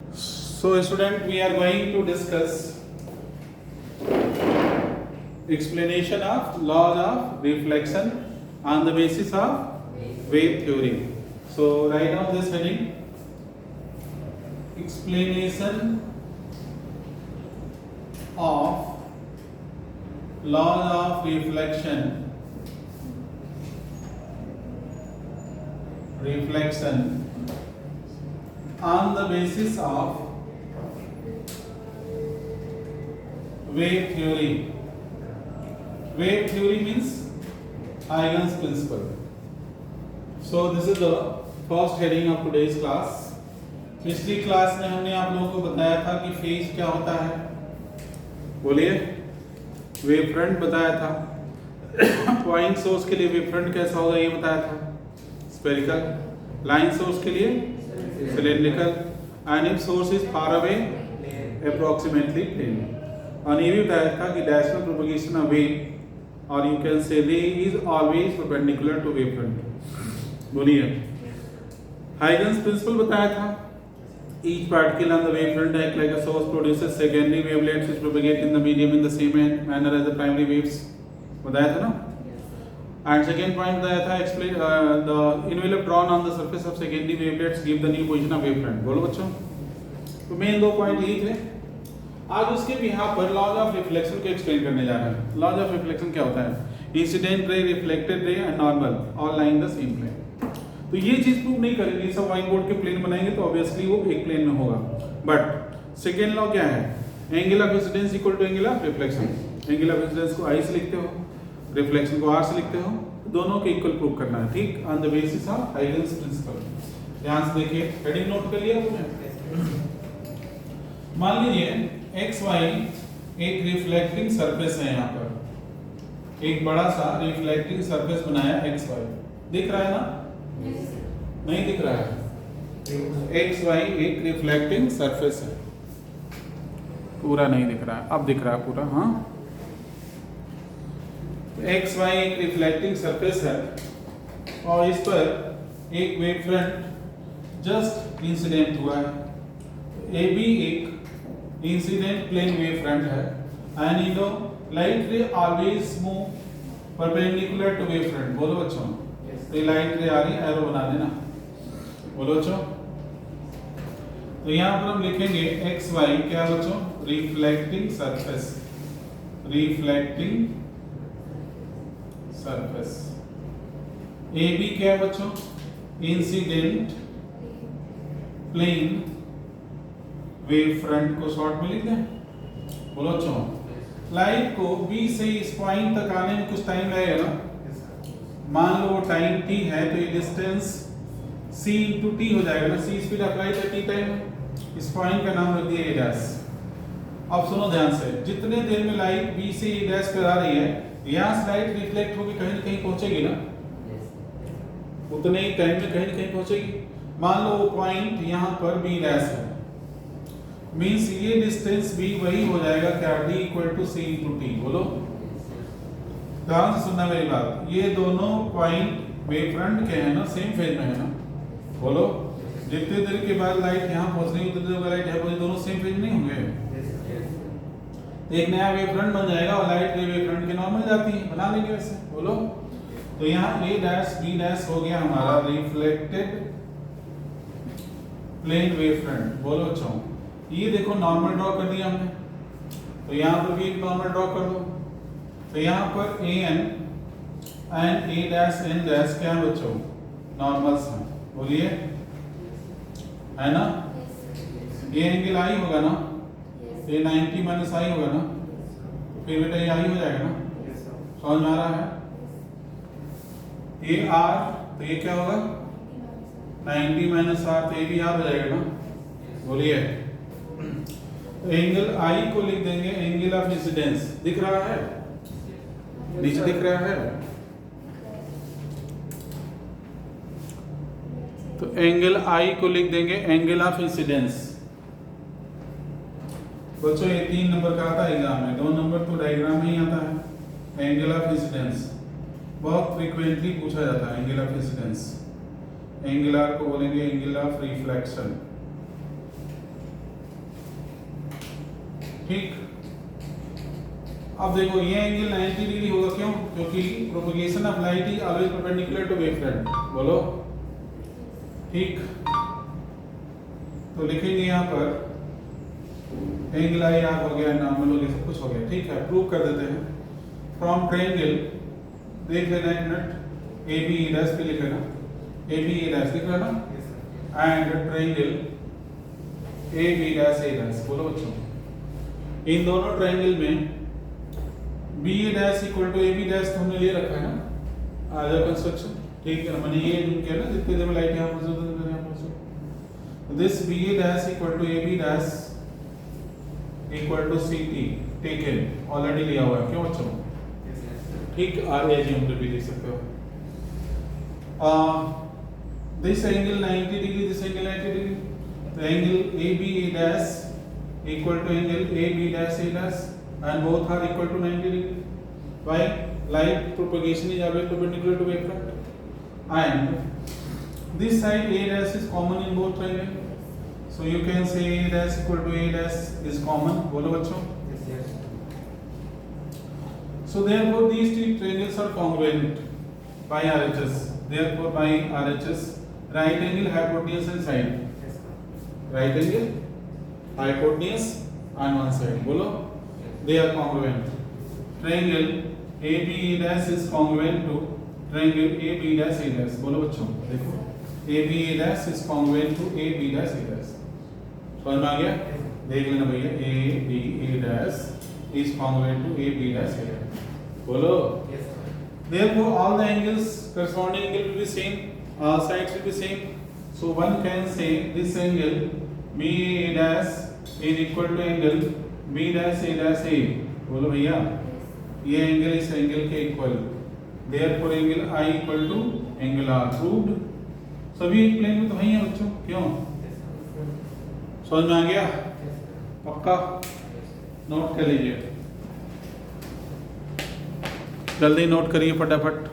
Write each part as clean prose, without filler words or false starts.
So student, we are going to discuss explanation of laws of reflection on the basis of wave theory. So write down this heading: explanation of laws of reflection on the basis of wave theory. Wave theory means Huygens principle. So this is the first heading of today's class. पिछली class में हमने आप लोगों को बताया था कि phase क्या होता है, बोलिए। वेव फ्रंट बताया था। पॉइंट सोर्स के लिए वेव फ्रंट कैसा होगा ये बताया था, स्फेरिकल। लाइन सोर्स के लिए cylindrical, and if source is far away approximately plane. और ये भी बताया था कि डायरेक्शनल प्रोपगेशन ऑफ वेव और you can say ray is always perpendicular to wave front. बोलिए। हाइगन्स प्रिंसिपल बताया था, each particle on the wavefront act like a source produces secondary wavelets which propagate in the medium in the same manner as the primary waves. बताया था ना। And second point बताया था, explain the envelope drawn on the surface of secondary wavelets give the new position of wavefront. बोलो बच्चों। तो main दो point यही थे। आज उसके भी यहाँ पर लॉज ऑफ रिफ्लेक्शन को एक्सप्लेन करने जा रहे हैं। लॉज ऑफ रिफ्लेक्शन क्या होता है? Incident ray, reflected ray and normal all line the same plane. तो ये चीज प्रूव नहीं करेंगे, सब व्हाइट बोर्ड के प्लेन बनाएंगे तो ऑब्वियसली वो एक प्लेन में होगा। बट सेकेंड लॉ क्या है? Angle of incidence equal to angle of reflection. Angle of incidence को आई से लिखते हो, रिफ्लेक्शन को आर से लिखते हो, दोनों के इक्वल प्रूव करना है, ठीक, on the basis of Huygens principle. ध्यान से देखिए, हेडिंग नोट कर लिया तुमने? मान लीजिए एक्स वाई एक रिफ्लेक्टिंग सरफेस है, यहाँ पर एक बड़ा सा रिफ्लेक्टिंग सरफेस बनाया एक्स वाई। दिख रहा है ना? नहीं दिख रहा है। एक्स वाई एक रिफ्लेक्टिंग सरफेस है, पूरा नहीं दिख रहा है, अब दिख रहा है पूरा। हाँ, एक्स वाई एक रिफ्लेक्टिंग सरफेस है और इस पर एक वेव फ्रंट जस्ट इंसिडेंट हुआ है। ए बी एक इंसिडेंट प्लेन वेव फ्रंट है, and you know light ray always move perpendicular to wave front. बोलो बच्चों, ये लाइट रे आ रही है, एरो बना देना। बोलो बच्चों। तो यहाँ पर हम लिखेंगे एक्स वाई क्या बच्चों? Reflecting surface, reflecting surface. A B क्या है बच्चों? इंसिडेंट प्लेन वेव फ्रंट को शॉर्ट में लिख दें। बोलो बच्चों। लाइट को बी से इस पॉइंट तक आने में कुछ टाइम लगेगा ना। मान लो वो टाइम t है तो ये डिस्टेंस c इंटू टी हो जाएगा ना। c स्पीड ऑफ लाइट है, t टाइम है। इस पॉइंट का नाम रख दिया a डैश। अब सुनो ध्यान से, जितने देर में लाइट b से a डैश पर आ रही है, यहाँ से लाइट रिफ्लेक्ट होकर कहीं ना कहीं पहुंचेगी ना, उतने ही टाइम में कहीं ना कहीं पहुंचेगी। मान लो वो पॉइंट यहाँ पर b डैश है, मीन्स ये डिस्टेंस b वही हो जाएगा क्या? d equal to c into T. बोलो, ध्यान से सुनना मेरी बात। ये दोनों पॉइंट वेव फ्रंट के हैं ना, सेम फेज में है ना। बोलो, जितने देर के बाद लाइट यहाँ पहुंच रही है उतनी देर लाइट यहाँ पहुंच, दोनों सेम फेज नहीं होंगे। एक नया वेव फ्रंट बन जाएगा और लाइट वेव फ्रंट के नॉर्मल जाती है, बना लेंगे वैसे। बोलो, तो यहाँ ए डैश बी डैश हो गया हमारा रिफ्लेक्टेड प्लेन वेव फ्रंट। बोलो बच्चों, ये देखो नॉर्मल ड्रॉ कर दिया हमने, तो यहाँ पर भी एक नॉर्मल ड्रॉ कर दो। तो यहाँ पर A N and A dash N dash क्या है बच्चों? नॉर्मल्स हैं। बोलिए, है ना? ये एंगल आई होगा ना, ये 90 माइनस आई होगा ना, तो फिर बेटा ये आई हो जाएगा ना। समझ में आ रहा है? ये आर, तो ये क्या होगा? 90 माइनस आर, तो ये भी आर हो जाएगा ना। बोलिए। एंगल आई को लिख देंगे एंगल ऑफ इंसिडेंस। दिख रहा है? नीचे दिख रहा है? तो एंगल आई को लिख देंगे एंगल ऑफ इंसिडेंस। बच्चों ये 3 नंबर का आता है एग्जाम में, 2 नंबर तो डायग्राम में ही आता है। एंगल ऑफ इंसिडेंस बहुत फ्रीक्वेंटली पूछा जाता है, एंगल ऑफ इंसिडेंस। एंगुलर को बोलेंगे एंगल ऑफ रिफ्लेक्शन। ठीक। अब देखो ये एंगल 90 डिग्री होगा, क्यों? क्योंकि propagation of light is always perpendicular to wave front. बोलो ठीक। तो लिखेंगे यहाँ पर एंगल आई आर हो गया, नॉर्मल हो गया, सब कुछ हो गया, ठीक है। प्रूव कर देते हैं। फ्रॉम ट्रायंगल, देख लेना एक minute, A B A dash पे लिख लेना, ए बी ए डैश लिख लेना, and triangle A B dash A dash. बोलो बच्चों, इन दोनों ट्रायंगल में B A dash equal to A B dash तो हमने ले रखा है ना, आधा कंस्ट्रक्शन, ठीक है ना। मैंने ये जो किया ना, जितने देर में लाइट यहाँ मौजूद है यहाँ मौजूद, this B A dash equal to A B dash equal to C T, taken already लिया हुआ है, क्यों बच्चों? ठीक। आर ए जी हम भी लिख सकते हो। This angle 90 degree, this angle 90 degree, तो angle A B A dash equal to angle A B dash A dash, and both are equal to 90 degree. Why? Light propagation is always perpendicular to wave front, and this side a dash is common in both triangles, so you can say a dash equal to a dash is common. बोलो बच्चों। Yes. So therefore these two triangles are congruent by RHS. Therefore by RHS, right angle, hypotenuse and side. Yes. Right angle, hypotenuse on one side. बोलो। They are congruent. Triangle AB dash is congruent to triangle AB dash A dash. बोलो बच्चों, देखो AB A dash is congruent to AB dash A dash. समझ में आ गया? देख लेना भैया, AB A dash is congruent to AB dash A dash. बोलो. Yes. Therefore, all the angles corresponding angle will be same. All sides will be same. So one can say this angle B A dash is equal to angle B dash A dash A. बोलो भैया, ये angle इस angle के equal, therefore angle I equal to angle R। Proved. सभी एक plane में तो है बच्चों, क्यों? समझ में आ गया? पक्का? नोट कर लीजिए, जल्दी नोट करिए फटाफट।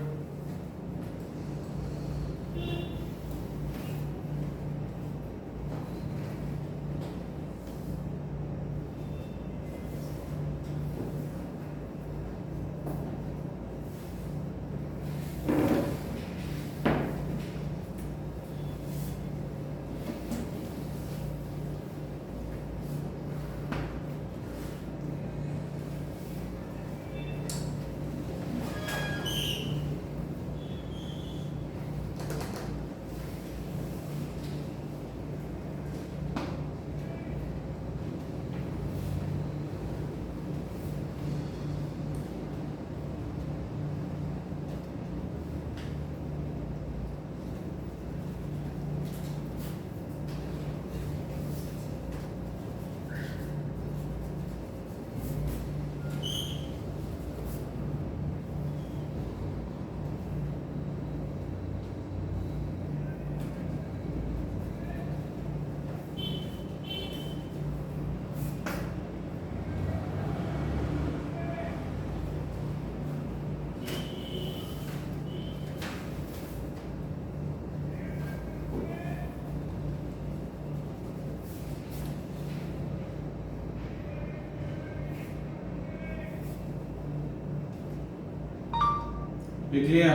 लिख लिया?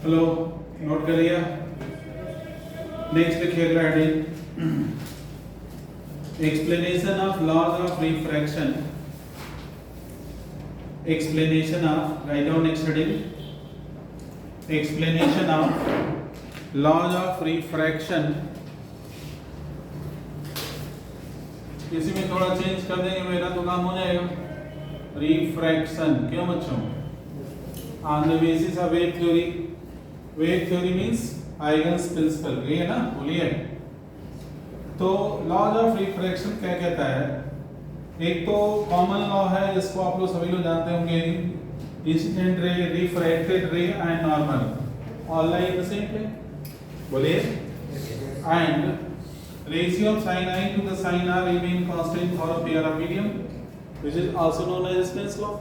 हेलो, नोट कर लिया? नेक्स्ट लिखिए अगला heading, explanation of laws of refraction. Explanation of, write down next heading, explanation of laws of refraction. किसी में थोड़ा चेंज कर देंगे मेरा तो काम हो जाएगा। रिफ्रैक्शन, क्यों बच्चों? on the basis of wave theory. Wave theory means Huygens principle, ये है ना, बोलिए। तो लॉज ऑफ रिफ्रैक्शन क्या कहता है? एक तो कॉमन लॉ है जिसको आप लोग सभी लोग जानते होंगे, incident ray, refracted ray and normal all lie in the same plane, बोलिए। And ratio of sin I to the sin R remain constant for a pair of medium, which is also known as Snell's law,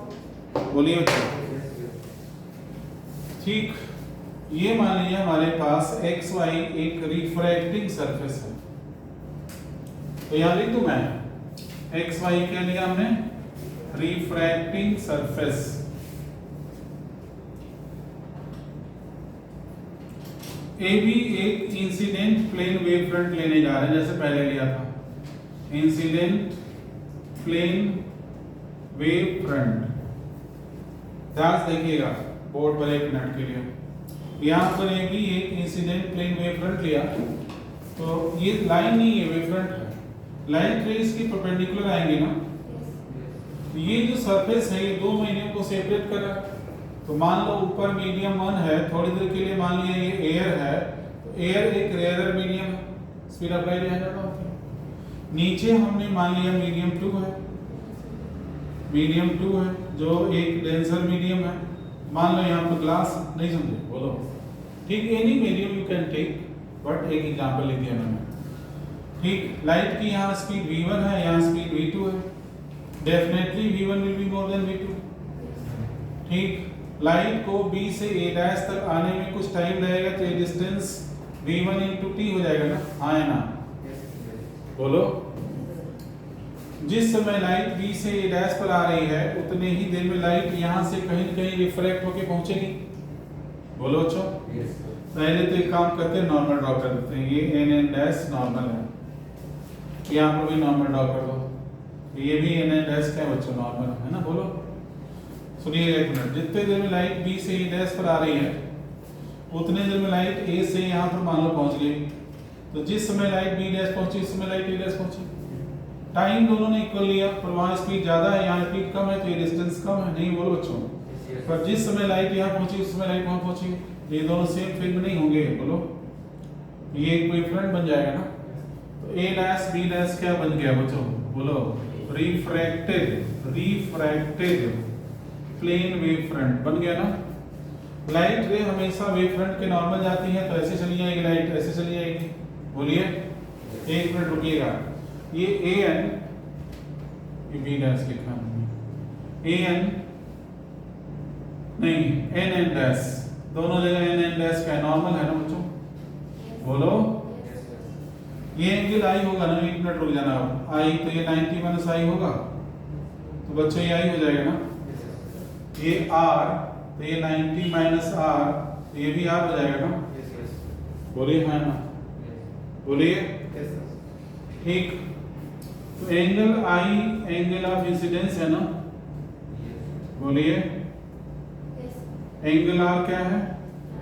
बोलिए बच्चों। ठीक, ये मान लीजिए हमारे पास x Y एक refracting surface है, तो यहां लिख दूं मैं एक्स वाई क्या लिया हमने, रिफ्रैक्टिंग सरफेस। ए भी एक इंसिडेंट प्लेन वेव फ्रंट लेने जा रहे हैं जैसे पहले लिया था, इंसिडेंट प्लेन वेव फ्रंट। ध्यान से देखिएगा बोर्ड पर 1 मिनट के लिए। यहां पर ए भी एक इंसिडेंट प्लेन वेव फ्रंट लिया, तो ये लाइन नहीं है, वेव फ्रंट है। लाइट रेज की परपेंडिकुलर आएंगे ना, ये जो सरफेस है ये 2 मीडियम को सेपरेट कर रहा है। तो मान लो ऊपर मीडियम 1 है, थोड़ी देर के लिए मान लिया ये एयर है, तो एयर एक रेयरर मीडियम है, स्पीड ऑफ लाइट ज्यादा होती है। नीचे हमने मान लिया मीडियम 2 है, मीडियम 2 है जो एक डेंसर मीडियम है। मान लो यहाँ पर ग्लास, नहीं समझे बोलो, ठीक, any medium you can take, but एक एग्जांपल लिख दिया मैंने। ठीक, लाइट की यहाँ स्पीड v1 है, यहाँ स्पीड v2 है, definitely v1 will be more than v2। ठीक, लाइट को B से A डैश तक आने में कुछ टाइम लगेगा, तो ये डिस्टेंस v1 into t हो जाएगा ना, हाँ है ना, बोलो। जिस समय लाइट B से A डैश पर आ रही है उतने ही देर में लाइट यहाँ से कहीं न कहीं रिफ्रैक्ट होके पहुंचेगी, बोलो अच्छा। पहले तो एक काम करते हैं, नॉर्मल ड्रॉ कर देते हैं, ये n डैश नॉर्मल है, यहाँ पर भी नॉर्मल ड्रॉ कर दो, ये भी n डैश क्या बच्चों नॉर्मल है ना, बोलो। सुनिए 1 मिनट, जितने देर में लाइट B से A डैश पर आ रही है उतने देर में लाइट A से यहाँ पर मान लो पहुंच गई, तो जिस समय लाइट B डैश पहुंची उस समय लाइट A डैश पहुंची। टाइम दोनों ने इक्वल लिया, पर वहाँ स्पीड ज्यादा है, यहाँ स्पीड कम है, तो ये डिस्टेंस कम है, नहीं बोलो बच्चों। पर जिस समय लाइट यहाँ पहुंची उस समय लाइट वहाँ पहुंची, ये दोनों सेम फील्ड में नहीं होंगे, बोलो। ये एक वेवफ्रंट बन जाएगा ना, तो A डैश B डैश क्या बन गया बच्चों, बोलो, रिफ्रैक्टेड प्लेन वेव फ्रंट बन गया ना। लाइट रे हमेशा वेव फ्रंट के नॉर्मल जाती है, तो ऐसे चली जाएगी लाइट, ऐसे चली जाएगी, बोलिए। 1 मिनट रुकिएगा, ये an, ये b डैश लिखा है, an नहीं n डैश, दोनों जगह n डैश का नॉर्मल है ना बच्चों, बोलो। ये एंगल आई होगा ना, 1 मिनट रुक जाना, आई तो ये 90 माइनस आई होगा, तो बच्चों ये आई हो जाएगा ना। ये r, तो ये 90 माइनस r, तो ये भी r हो जाएगा ना, बोलिए हाँ ना, बोलिए। ठीक, तो angle I angle of incidence है ना, बोलिए। एंगल R क्या है,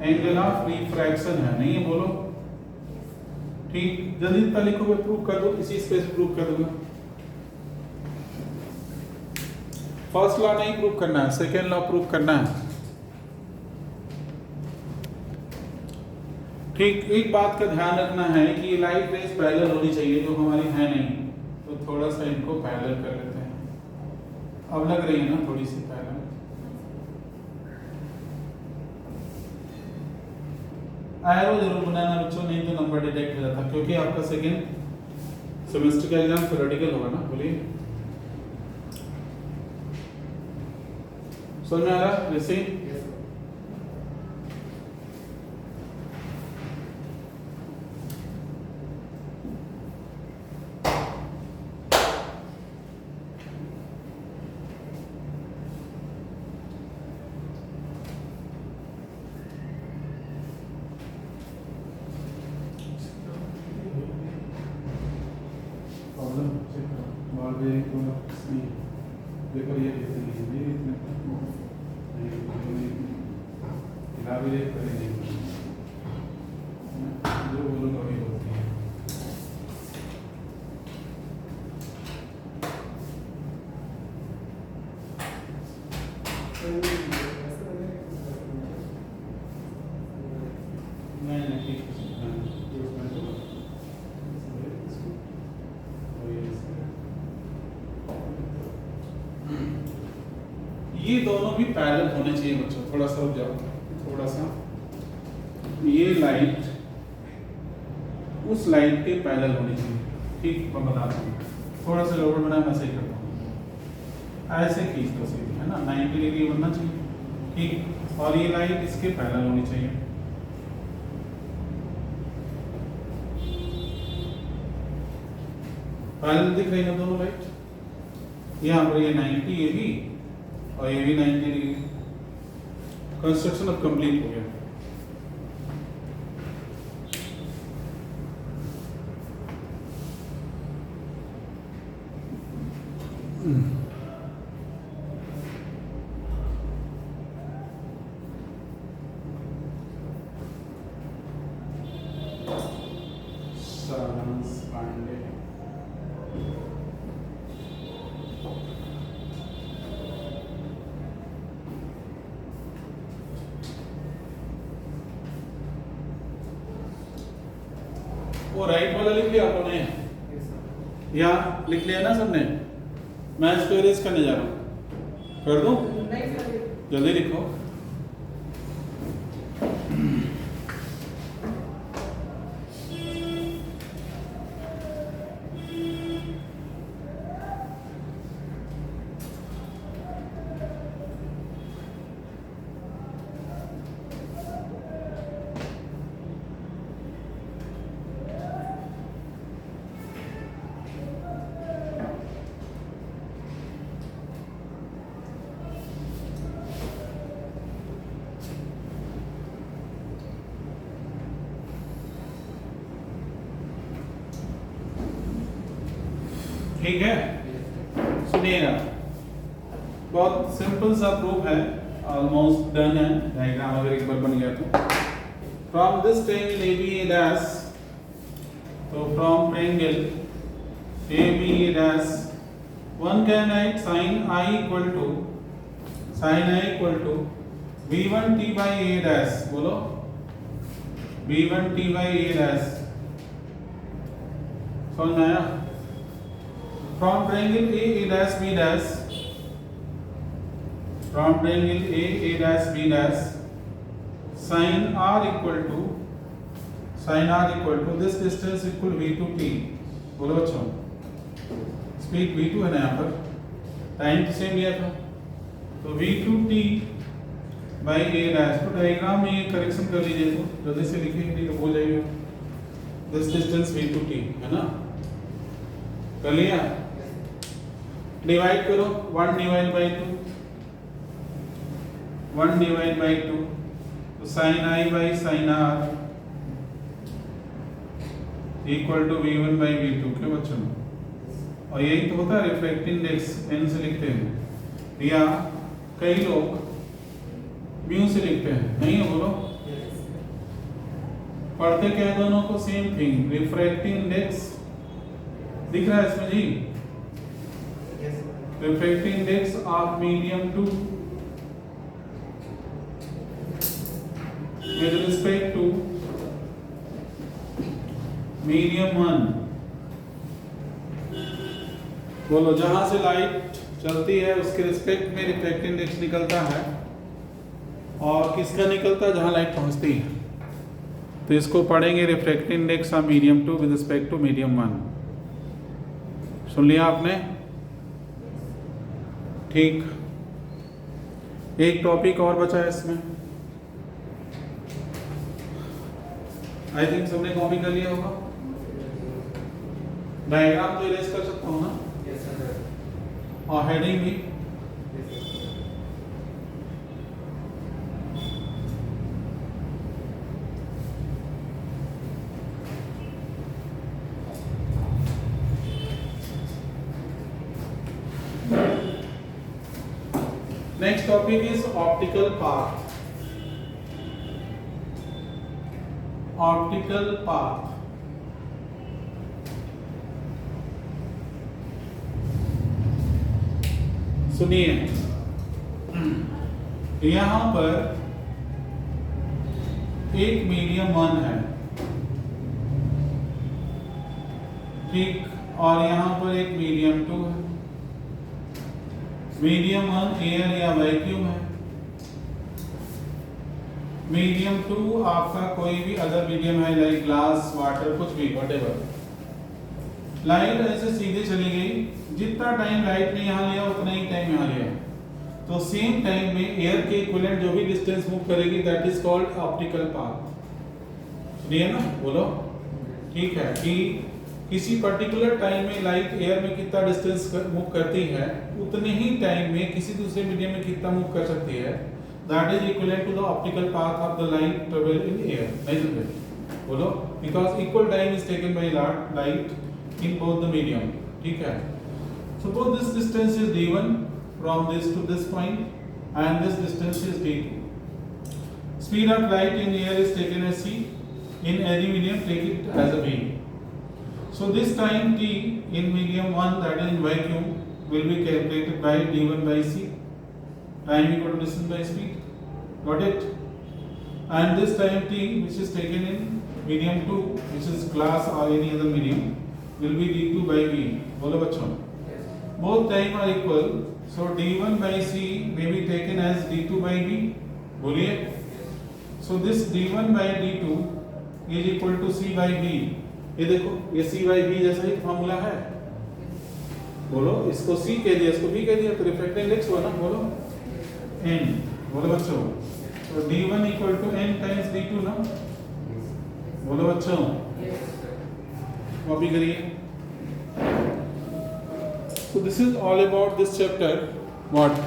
एंगल ऑफ रिफ्रैक्शन है, नहीं है, बोलो। ठीक, जल्दी पहले को प्रूव कर दो, इसी स्पेस प्रूव कर दूंगा। फर्स्ट लॉ नहीं प्रूव करना है, सेकेंड लॉ प्रूव करना है। ठीक, एक बात का ध्यान रखना है कि ये लाइट रेज पैरेलल होनी चाहिए, जो हमारी है नहीं, तो थोड़ा सा इनको पैरेलल कर लेते हैं। अब लग रही है ना थोड़ी सी पैरेलल, एरो जरूर बनाना बच्चों, नहीं तो नंबर डिटेक्ट हो जाता, क्योंकि आपका सेकेंड सेमेस्टर का एग्जाम थ्योरेटिकल होगा ना, बोलिए। समझ में आ रहा है वैसे? देखो ये जो बोलो कभी होती है। दोनों भी पैरेलल होने चाहिए बच्चों। थोड़ा सा रुक जाओ, थोड़ा सा, ये लाइट उस लाइट के पैरेलल होनी चाहिए। ठीक, मैं बताता हूँ, थोड़ा सा गड़बड़ बना, मैं सही करता हूँ। ऐसे खींच दो सीधी, है ना, 90 डिग्री बनना चाहिए। ठीक, और ये लाइट इसके पैरेलल होनी चाहिए। पैरेलल दिख रही है दोनों लाइट। यहाँ पर ये 90, ये भी, और ये भी 90 डिग्री। कंस्ट्रक्शन अब कंप्लीट हो गया। सारांश पांडे, वो राइट वाला लिख लिया आपने? या लिख लिया ना सबने? मैं इसको इरेज करने जा रहा हूँ, कर दूं? जल्दी लिखो। ठीक है, सुनिएगा, बहुत सिंपल सा प्रूफ है, ऑलमोस्ट डन है। डायग्राम अगर एक बार बन गया तो from this triangle AB dash, तो from triangle AB dash one can write sin I equal to V1t by A dash, बोलो V1t by A डैश। समझ में आया? From triangle A dash B dash, from triangle A dash B dash, sin R equal to this distance equal V2t। बोलो बच्चों, speed V2 है ना, यहाँ पर टाइम तो सेम लिया था, तो V2t by A dash। तो डायग्राम में ये करेक्शन कर लीजिए, तो जल्दी से लिखिए, नहीं तो हो जाएगा। दिस डिस्टेंस V2t है ना, कर लिया? डिवाइड करो, 1 डिवाइड बाई 2, 1 डिवाइड बाई 2, तो sin I by sin R equal to V1 by V2। क्यों बच्चों? और यही तो होता है रिफ्रैक्टिव इंडेक्स, n से लिखते हैं, या कई लोग म्यू से लिखते हैं, नहीं है? बोलो, पढ़ते क्या है दोनों को? सेम थिंग, रिफ्रैक्टिव इंडेक्स दिख रहा है इसमें जी, refracting index of medium 2 with respect to medium 1। बोलो, जहां से लाइट चलती है उसके रिस्पेक्ट में रिफ्रैक्टिव इंडेक्स निकलता है, और किसका निकलता है? जहां लाइट पहुंचती है। तो इसको पढ़ेंगे refractive index of medium 2 with respect to medium 1। सुन लिया आपने? ठीक, एक टॉपिक और बचा है इसमें। आई थिंक सबने कॉपी कर लिया होगा। डायग्राम तो इरेज कर सकता हूँ ना? Yes sir. और हेडिंग भी। Next topic is optical path. Optical path. सुनिए, यहां पर एक मीडियम 1 है, ठीक, और यहां पर एक मीडियम 2 है। मीडियम 1 एयर या वैक्यूम है, मीडियम 2 आपका कोई भी अदर मीडियम है लाइक ग्लास, वाटर, कुछ भी व्हाटएवर। लाइट ऐसे सीधे चली गई, जितना टाइम लाइट ने यहाँ लिया उतना ही टाइम यहाँ लिया, तो सेम टाइम में एयर के इक्विवेलेंट जो भी डिस्टेंस मूव करेगी that is called optical path. सुनिए ना, बोलो। ठीक है कि किसी पर्टिकुलर टाइम में लाइट एयर में कितना डिस्टेंस मूव करती है उतने ही टाइम में किसी दूसरे मीडियम में कितना मूव कर सकती है, that is equivalent to the optical path of the light travel in air. नहीं समझे? बोलो। Because equal time is taken by light in both the medium. ठीक है, suppose this distance is d1 from this to this point and this distance is d2. Speed of light in air is taken as c, in any medium take it as a v. So this time t in medium 1, that is in vacuum, will be calculated by d1 by c, time equal to distance by speed. Got it? And this time t which is taken in medium 2, which is glass or any other medium, will be d2 by v. बोलो बच्चों। Both time are equal, so d1 by c may be taken as d2 by v. बोलिए। So this d1 by d2 is equal to c by v. ये देखो, ये c by v जैसा ही formula है। बोलो, इसको c कह दिया, इसको v कह दिया, तो रिफ्लेक्टिंग इंडेक्स हुआ ना। बोलो n। बोलो बच्चों, तो d1 equal to n times d2 ना। बोलो बच्चों, कॉपी करिए। So this is all about this chapter. What?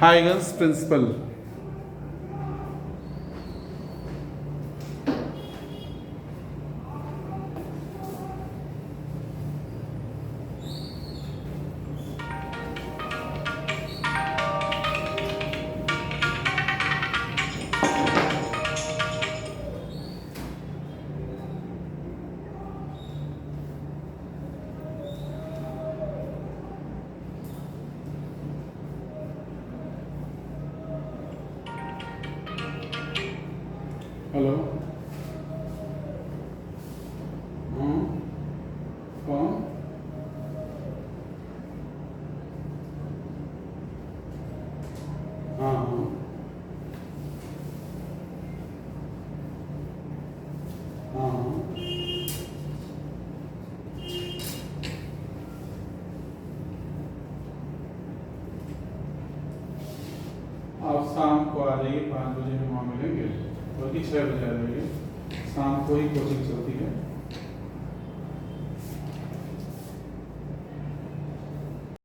Huygens principle. Hello, हाँ कौन? हाँ हाँ हाँ, आप शाम को आ जाइए, 5 बजे हम वहाँ मिलेंगे, बल्कि 6 बजे आ जाइए। शाम को ही कोचिंग चलती है।